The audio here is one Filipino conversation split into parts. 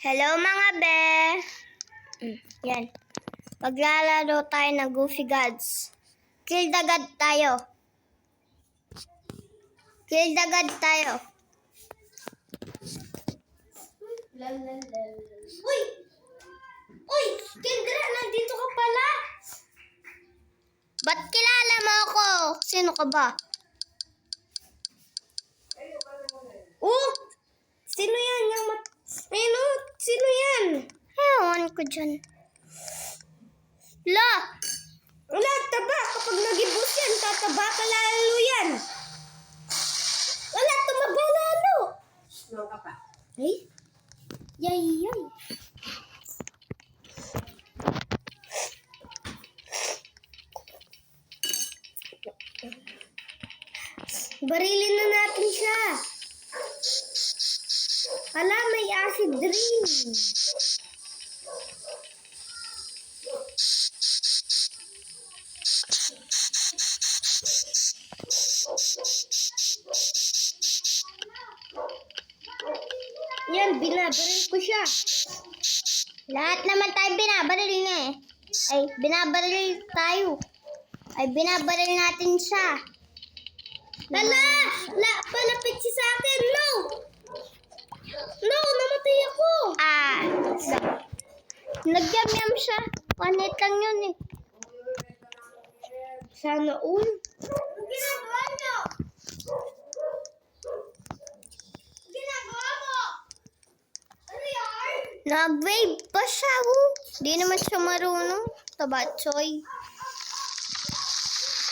Hello mga be! Yan. Maglalaro tayo ng Goofy Gods. Kill the God tayo. Kill the God tayo. Uy! Uy! Kendra, nandito ka pala! Ba't kilala mo ako? Sino ka ba? Oh! Sino yan? Sino yan? Ewan ko dyan. La! Wala, taba. Kapag nag-ibus yan, tataba ka lalo yan. Wala, tumaba lalo. Slow ka pa. Ay? Yay. Barilin na natin siya. Hala, may acid rain. Yan, binabaril ko siya. Lahat naman tayo binabaril niya eh. Ay, binabaril tayo. Ay, binabaril natin siya. Lala! Palapit siya sa akin! No! No! Namatay ako! Nagyam-yam siya. Panit lang yun eh. Sana all. Anong ginagawa niyo? Ginagawa mo? Ano yan? Nag-wave pa siya, oh. Di naman siya marunong. Tabatsoy.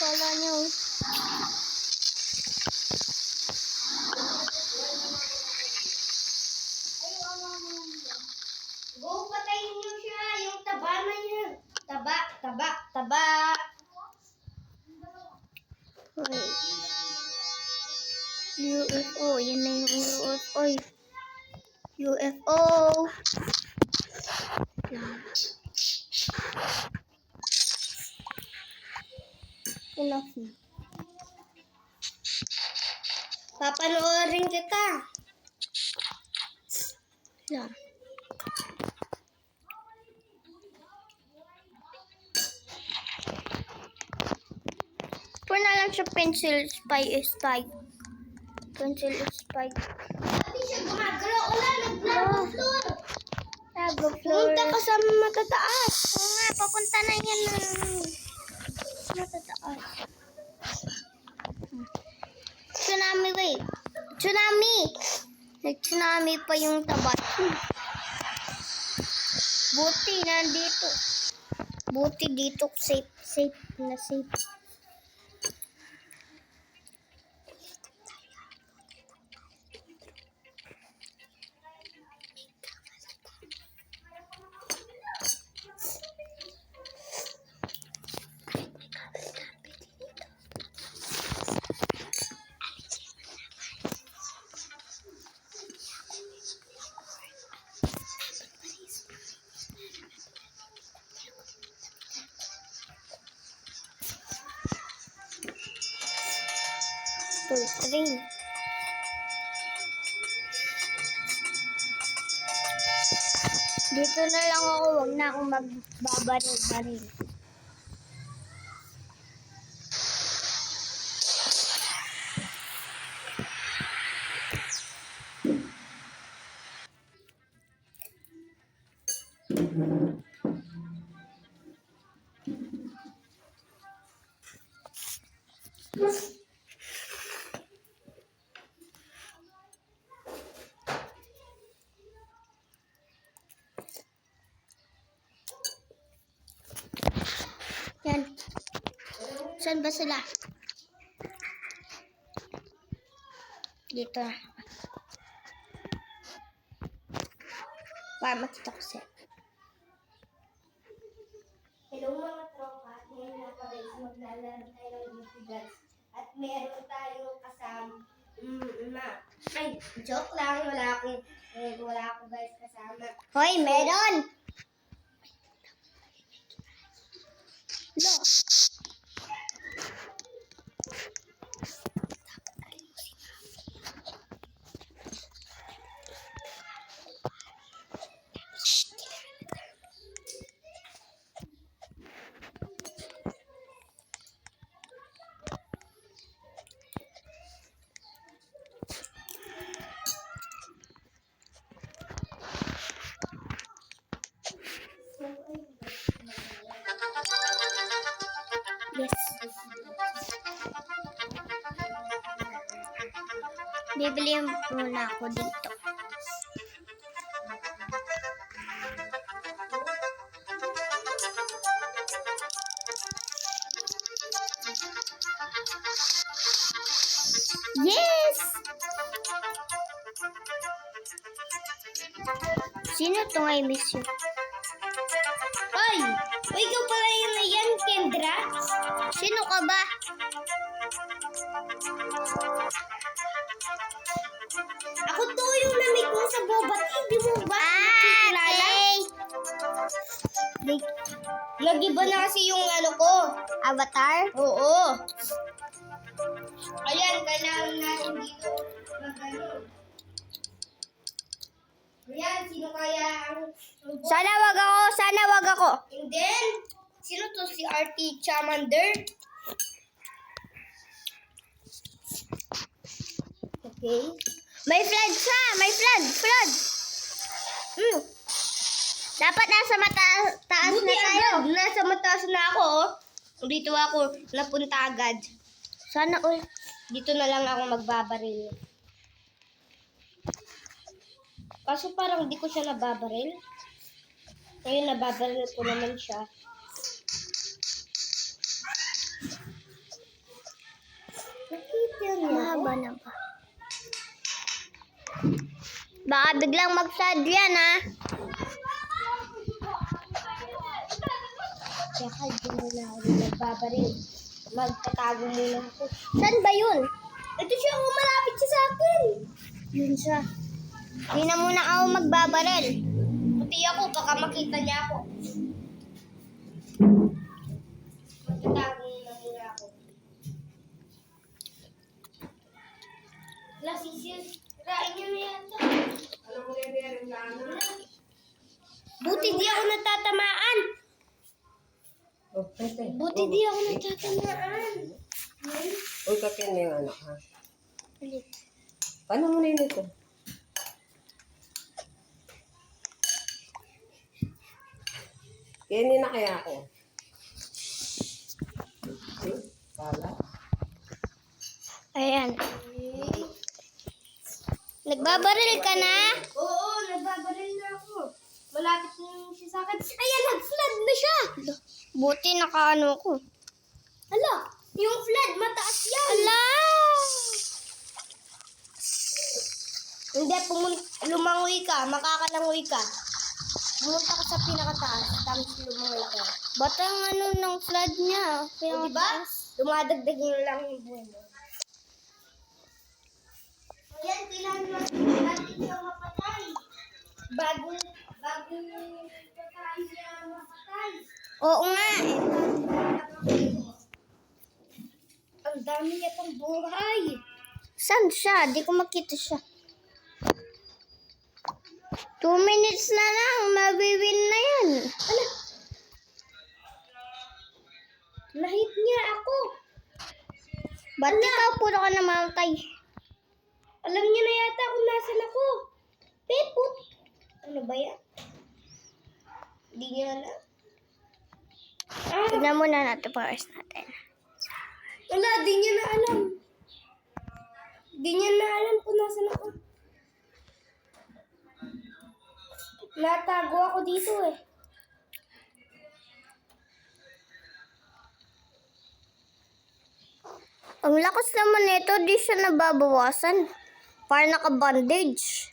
Kala niyo. Go, patayin niyo siya. Yung taba na niya. Taba. UFO. Yan na yung UFO. UFO. Enough na. Papanoorin kita. Yan. Puro na lang siya pencil spike. Pencil spike. Hindi siya gumagalaw. Nag-floor. Punta ka sa matataas. Oo nga, papunta na yan matataas. Tsunami wave. Tsunami! Nag-tsunami pa yung tabat. Buti nandito. Buti dito safe. Train. Dito na lang ako, wag na akong magbabaril. Yan. Saan ba sila? Dito na. Para makita ko siya. Hello mga tropa. Ngayon na pa guys, maglalaro tayo ng Goofy Gods. At meron tayong kasama. Ay, joke lang. Wala ako guys kasama. Hoy, meron! Lo. bibili muna ako dito. Yes! Sino tong I miss you? Ay! Ikaw pala yun na yan, Kendra? Sino ka ba? Ako to yung namit mo sa boba tea. Di mo ba nakikilala? Okay. Nag-iba na kasi yung ano ko. Avatar? Oo. Ayan, kailangan natin dito mag-ano. Ayan, sino kaya ang... Sana wag ako. And then, sino to si RT Chamander? Okay. May flood siya! May flood! Dapat nasa taas Buti na tayo. agad. Nasa mataas na ako. Oh. Dito ako napunta agad. Sana all. Dito na lang ako magbabaril. Kaso parang di ko siya nababaril. Ngayon nababaril ko naman siya. Nakita niyo Mahaba na ba? Baka biglang mag-flood yan, ha? Kaya hindi mo na ako nagbabaril. Magtatago muna ako. Saan ba yun? Ito siya, malapit siya sa akin. Yun siya. Hindi na muna ako magbabaril. Puti ako, baka makita niya ako. Magtatago muna ako. Wala, sisil. Rain niya na yata. Buti di ako natatamaan. Buti di ako natatamaan. Uy, kapin na yung anak, ha? Ulit. Paano mo na yun ito? Kaya na kaya ako. Pala. Ayan. Nagbabaril ka na? Oo, nagbabaril na ako. Malapit na yung siya sa akin. Ayan, nag-flood na siya. Buti nakaano ko. Hala, yung flood, mataas yan. Ala! Hindi, lumangoy ka, makakalangoy ka. Pumunta ka sa pinakataas, tapos lumangoy ka. Ba't ang ano ng flood niya? Kaya O, diba? Dumadagdag na lang yung buhay mo. Ayan, kailangan natin siya mapatay. Bago patay siya mapatay. Oo nga. Ang dami niya pang buhay. Saan siya? Di ko makita siya. 2 minutes na lang. Mabiwin na yan. Ala. Nahit niya ako. Ba't ikaw puro ka namamatay? Alam niya na yata kung nasan ako. Peput. Ano ba yan? Hindi niya alam. Tignan muna natin powers natin. Wala, di niya na alam. Di niya na alam kung nasan ako. Natago ako dito eh. Ang lakas naman nito, di siya nababawasan. Para naka-bandage.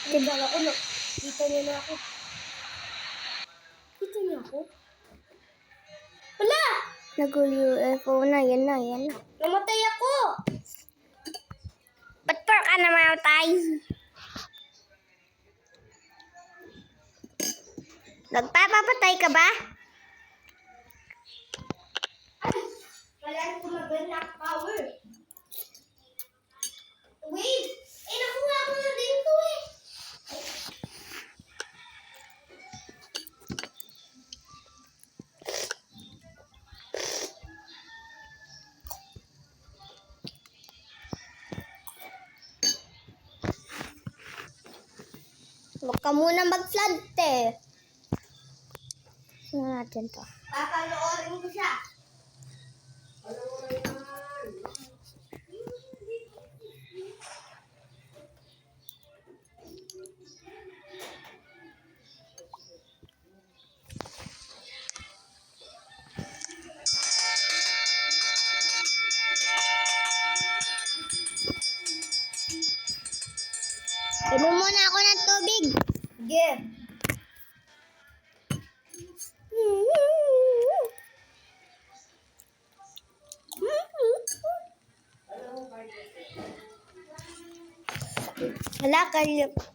Diba ako na? Kita niya na ako. Kita niya ako? Wala! Nag-UFO na, yan na. Namatay ako! Ba't puro ka namamatay? Nagpapapatay ka ba? Ay! Kailangan ko mag-anak power. Wait! Eh, nakuha ko na din to eh. Huwag ka muna mag-flood, te. Sino natin to? Papanoorin ko siya. Sige.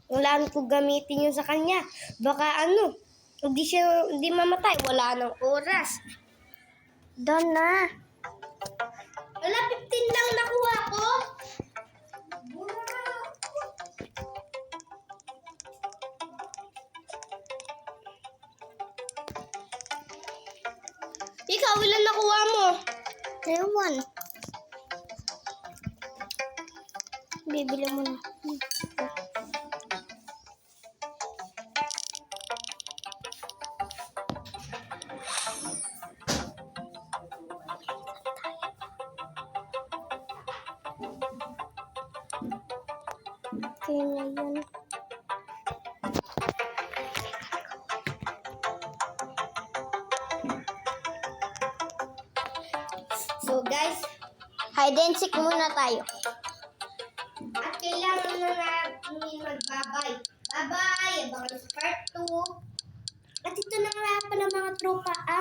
Wala ko gamitin yun sa kanya. Baka hindi mamatay. Wala nang oras. Doon na. Wala, 15 lang nakuha ko. Ikaw, ilan nakuha mo? Ewan. Bibili mo na. Okay na yan. So guys, Hide and seek muna tayo. at kailangan na namin magbabay. Bye-bye! Abangan sa part 2. At ito na nga pala mga tropa ang